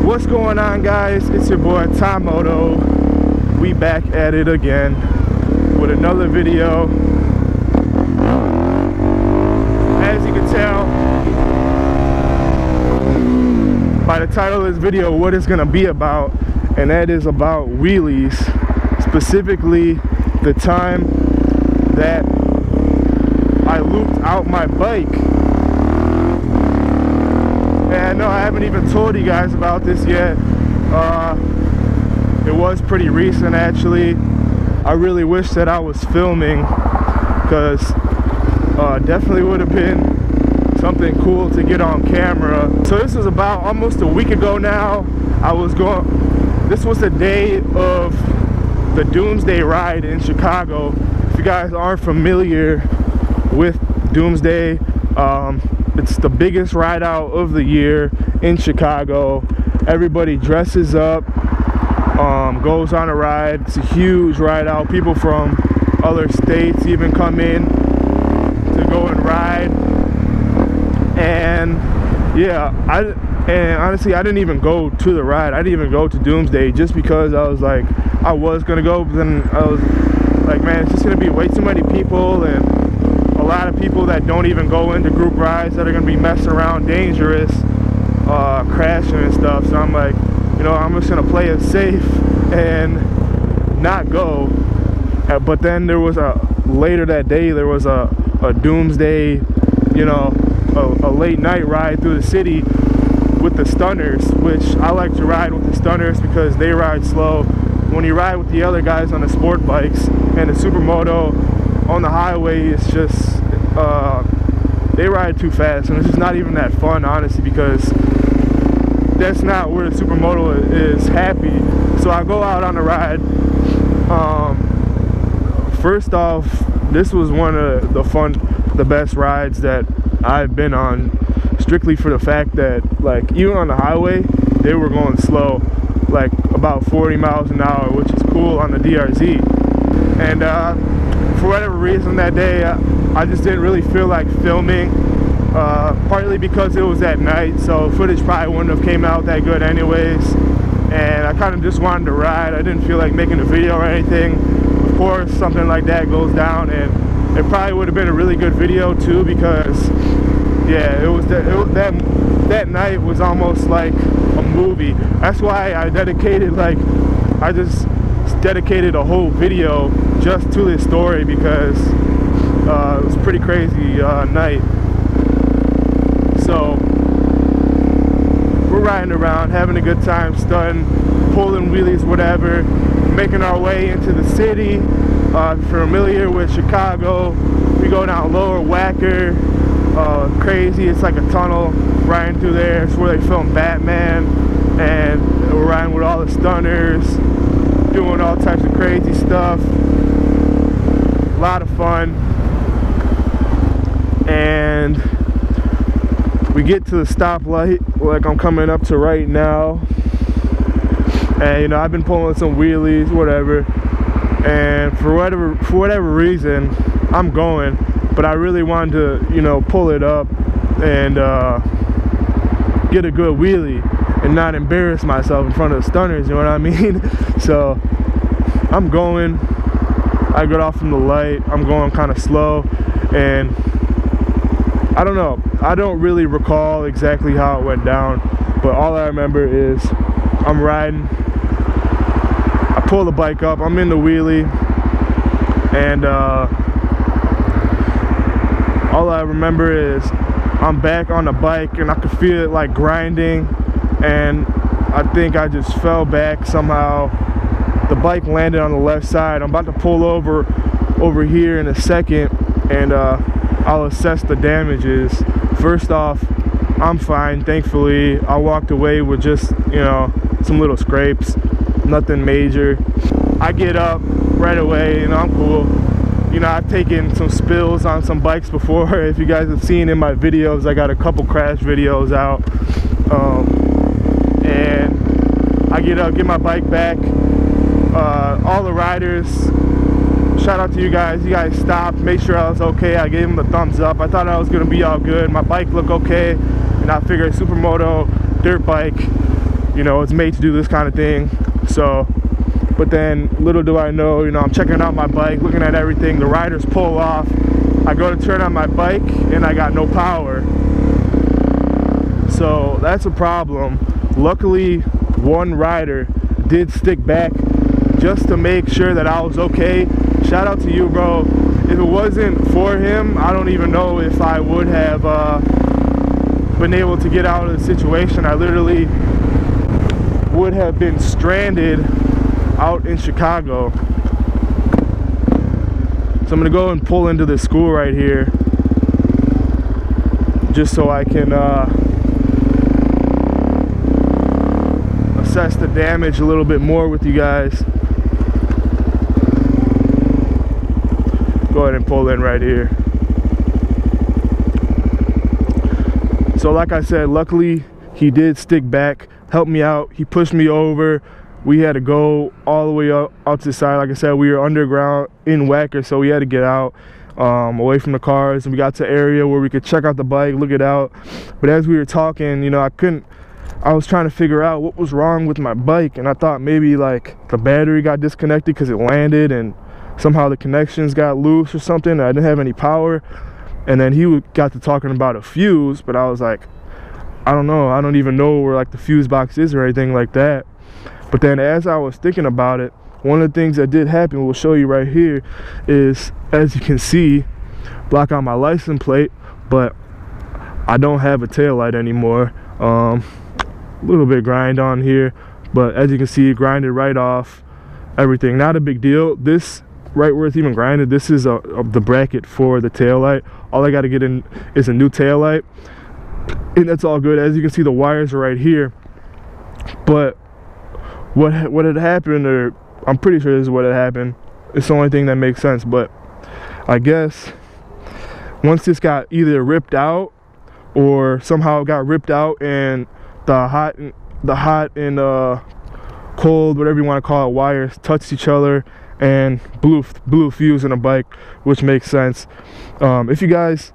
What's going on, guys? It's your boy Supermoto. We back at it again with another video. As you can tell by the title of this video what it's gonna be about, and that is about wheelies, specifically the time that I looped out my bike. And no, I haven't even told you guys about this yet. It was pretty recent, actually. I really wish that I was filming, because definitely would have been something cool to get on camera. So this was about almost a week ago now. This was the day of the Doomsday Ride in Chicago. If you guys aren't familiar with Doomsday, it's the biggest ride out of the year in Chicago. Everybody dresses up, goes on a ride. It's a huge ride out. People from other states even come in to go and ride. And yeah, honestly, I didn't even go to the ride. I didn't even go to Doomsday just because I was like, I was gonna go, but then I was like, man, it's just gonna be way too many people, and a lot of people that don't even go into group rides that are gonna be messing around, dangerous, crashing and stuff. So I'm like, you know, I'm just gonna play it safe and not go. But then there was later that day there was a Doomsday, you know, a late night ride through the city with the stunners, which I like to ride with the stunners because they ride slow. When you ride with the other guys on the sport bikes and the Supermoto on the highway, it's just they ride too fast, and it's just not even that fun, honestly, because that's not where the Supermoto is happy. So I go out on a ride. First off, this was one of the best rides that I've been on, strictly for the fact that, like, even on the highway they were going slow, like about 40 miles an hour, which is cool on the DRZ. And for whatever reason that day, I just didn't really feel like filming, partly because it was at night, so footage probably wouldn't have came out that good anyways, and I kind of just wanted to ride. I didn't feel like making a video or anything. Of course, something like that goes down, and it probably would have been a really good video too, because yeah, that night was almost like a movie. That's why I just dedicated a whole video just to this story, because it was a pretty crazy night. So we're riding around, having a good time, stunting, pulling wheelies, whatever, making our way into the city. If you're familiar with Chicago, we go down Lower Wacker, crazy. It's like a tunnel riding through there. It's where they filmed Batman, and we're riding with all the stunners, doing all types of crazy stuff. A lot of fun. And we get to the stoplight, like I'm coming up to right now, and you know, I've been pulling some wheelies, whatever, and for whatever reason I'm going, but I really wanted to, you know, pull it up and get a good wheelie and not embarrass myself in front of the stunners, you know what I mean? So I'm going, I got off from the light, I'm going kind of slow, and I don't know, I don't really recall exactly how it went down, but all I remember is I'm riding, I pull the bike up, I'm in the wheelie, and all I remember is I'm back on the bike, and I could feel it like grinding, and I think I just fell back somehow. The bike landed on the left side. I'm about to pull over here in a second, and I'll assess the damages. First off, I'm fine, thankfully. I walked away with just, you know, some little scrapes, nothing major. I get up right away, you know, I'm cool. You know, I've taken some spills on some bikes before. If you guys have seen in my videos, I got a couple crash videos out. And I get up, get my bike back. All the riders, shout out to you guys stopped, made sure I was okay. I gave them a thumbs up. I thought I was gonna be all good. My bike looked okay, and I figured Supermoto dirt bike, you know, it's made to do this kind of thing. So, but then little do I know, you know, I'm checking out my bike, looking at everything, the riders pull off, I go to turn on my bike and I got no power. So that's a problem. Luckily, one rider did stick back just to make sure that I was okay. Shout out to you, bro. If it wasn't for him, I don't even know if I would have been able to get out of the situation. I literally would have been stranded out in Chicago. So I'm gonna go and pull into this school right here just so I can assess the damage a little bit more with you guys. Go ahead and pull in right here. So like I said, luckily he did stick back, help me out. He pushed me over. We had to go all the way out to the side. Like I said, we were underground in Wacker, so we had to get out away from the cars, and we got to an area where we could check out the bike, look it out. But as we were talking, you know, I was trying to figure out what was wrong with my bike, and I thought maybe like the battery got disconnected because it landed and somehow the connections got loose or something, and I didn't have any power. And then he got to talking about a fuse, but I was like, I don't know, I don't even know where like the fuse box is or anything like that. But then as I was thinking about it, one of the things that did happen, we'll show you right here, is as you can see, block out my license plate, but I don't have a tail light anymore. A little bit grind on here, but as you can see, it grinded right off everything. Not a big deal. This right where it's even grinded, this is the bracket for the tail light. All I got to get in is a new tail light, and that's all good. As you can see, the wires are right here. But what had happened, or I'm pretty sure this is what had happened, it's the only thing that makes sense, but I guess once this got either ripped out or somehow it got ripped out and the hot and cold, whatever you want to call it, wires touched each other and blew a fuse in a bike, which makes sense. If you guys,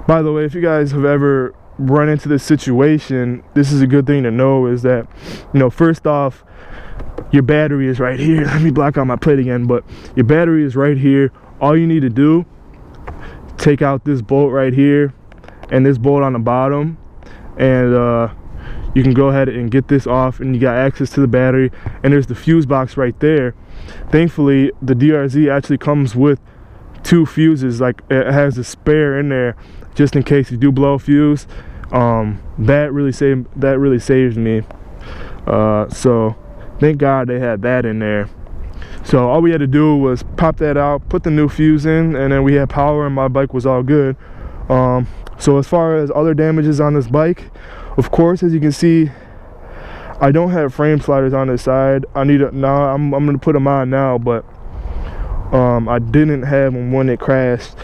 by the way, if you guys have ever run into this situation, this is a good thing to know, is that, you know, first off, your battery is right here. Let me block out my plate again, but your battery is right here. All you need to do, take out this bolt right here and this bolt on the bottom, and you can go ahead and get this off, and you got access to the battery, and there's the fuse box right there. Thankfully, the DRZ actually comes with 2 fuses, like it has a spare in there just in case you do blow a fuse. That really saved me. So thank God they had that in there. So all we had to do was pop that out, put the new fuse in, and then we had power and my bike was all good. So as far as other damages on this bike, of course, as you can see, I don't have frame sliders on this side. I need to now. I'm gonna put them on now, but I didn't have them when it crashed.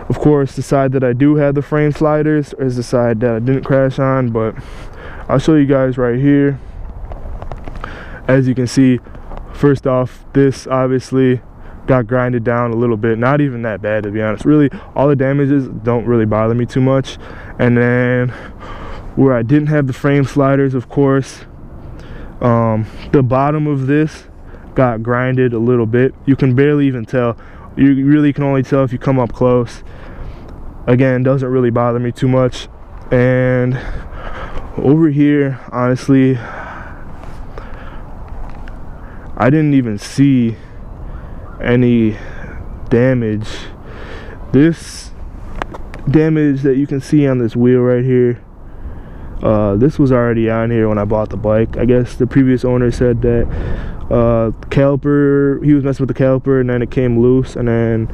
Of course, the side that I do have the frame sliders is the side that I didn't crash on, but I'll show you guys right here. As you can see, first off, this obviously got grinded down a little bit. Not even that bad, to be honest. Really, all the damages don't really bother me too much. And then where I didn't have the frame sliders, of course, the bottom of this got grinded a little bit. You can barely even tell. You really can only tell if you come up close. Again, doesn't really bother me too much. And over here, honestly, I didn't even see any damage. This damage that you can see on this wheel right here, this was already on here when I bought the bike. I guess the previous owner said that caliper, he was messing with the caliper and then it came loose and then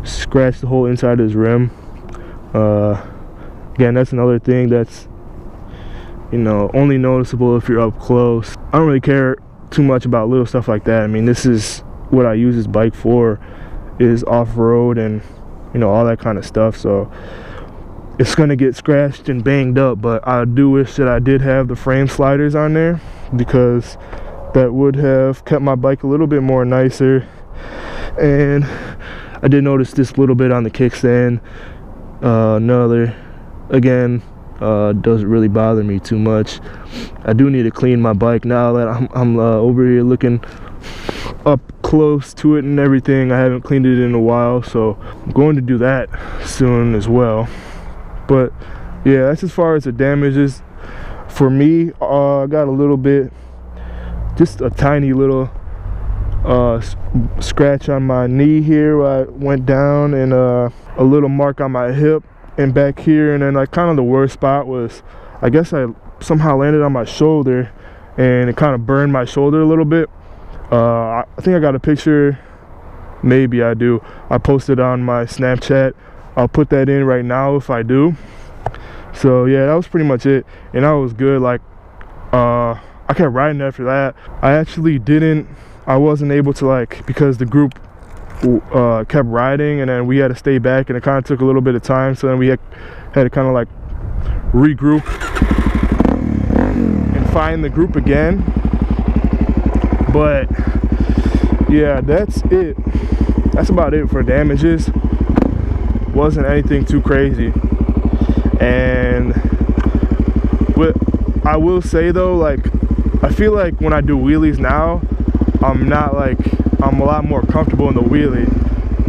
scratched the whole inside of his rim. Again, that's another thing that's, you know, only noticeable if you're up close. I don't really care too much about little stuff like that. I mean, this is what I use this bike for, is off-road and, you know, all that kind of stuff. So it's gonna get scratched and banged up, but I do wish that I did have the frame sliders on there, because that would have kept my bike a little bit more nicer. And I did notice this little bit on the kickstand. Again, doesn't really bother me too much. I do need to clean my bike now that I'm over here looking up close to it and everything. I haven't cleaned it in a while, so I'm going to do that soon as well. But yeah, that's as far as the damages for me. I got a little bit, just a tiny little scratch on my knee here where I went down, and a little mark on my hip and back here. And then like kind of the worst spot was, I guess I somehow landed on my shoulder and it kind of burned my shoulder a little bit. I think I got a picture, maybe I do. I posted on my Snapchat. I'll put that in right now if I do. So yeah, that was pretty much it, and that was good. Like I kept riding after that. I wasn't able to, like, because the group kept riding and then we had to stay back, and it kind of took a little bit of time, so then we had to kind of like regroup and find the group again. But yeah, that's it. That's about it for damages. Wasn't anything too crazy. And what I will say though, like, I feel like when I do wheelies now, I'm a lot more comfortable in the wheelie.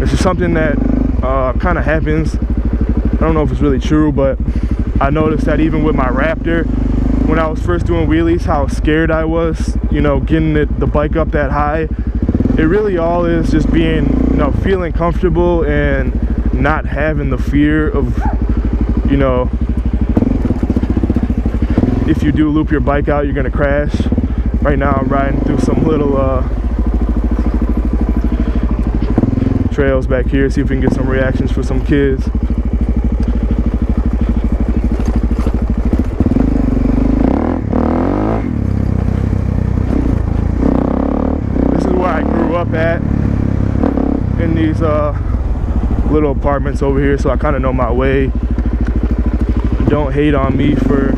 It's just something that kind of happens. I don't know if it's really true, but I noticed that even with my Raptor, when I was first doing wheelies, how scared I was, you know, getting the bike up that high. It really all is just being, you know, feeling comfortable and not having the fear of, you know, if you do loop your bike out, you're gonna crash. Right now I'm riding through some little trails back here, see if we can get some reactions for some kids. This is where I grew up at, in these little apartments over here, so I kind of know my way. Don't hate on me for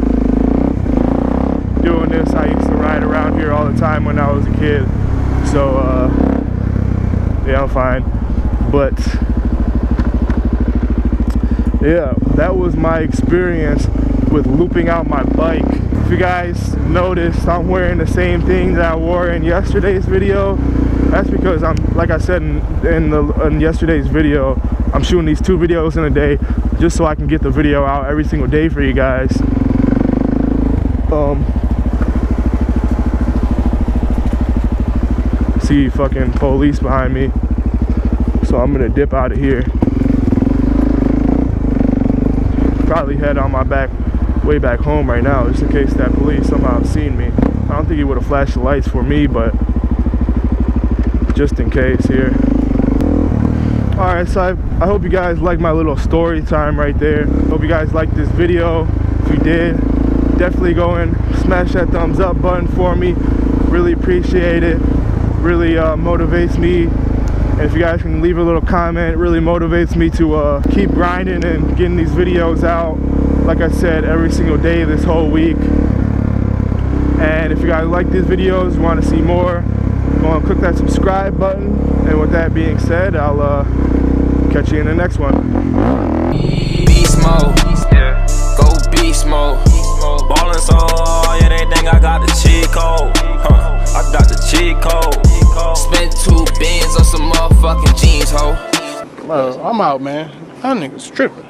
doing this. I used to ride around here all the time when I was a kid, so yeah, I'm fine. But yeah, that was my experience with looping out my bike. If you guys noticed, I'm wearing the same thing that I wore in yesterday's video. That's because I'm, like I said in yesterday's video, I'm shooting these 2 videos in a day just so I can get the video out every single day for you guys. See fucking police behind me, so I'm gonna dip out of here. Probably head on my way back home right now, just in case that police somehow seen me. I don't think he would have flashed the lights for me, but just in case here. Alright, so I hope you guys liked my little story time right there. Hope you guys liked this video. If you did, definitely go and smash that thumbs up button for me. Really appreciate it. Really motivates me. And if you guys can leave a little comment, it really motivates me to keep grinding and getting these videos out, like I said, every single day this whole week. And if you guys like these videos, want to see more, go and click that subscribe button. And with that being said, I'll catch you in the next one. Beast mode, yeah. Go beast mode. Ballin' so hard, yeah, they think I got the cheat code. I got the cheat code. Spent 2 bands on some motherfucking jeans, ho. I'm out, man. That nigga's tripping.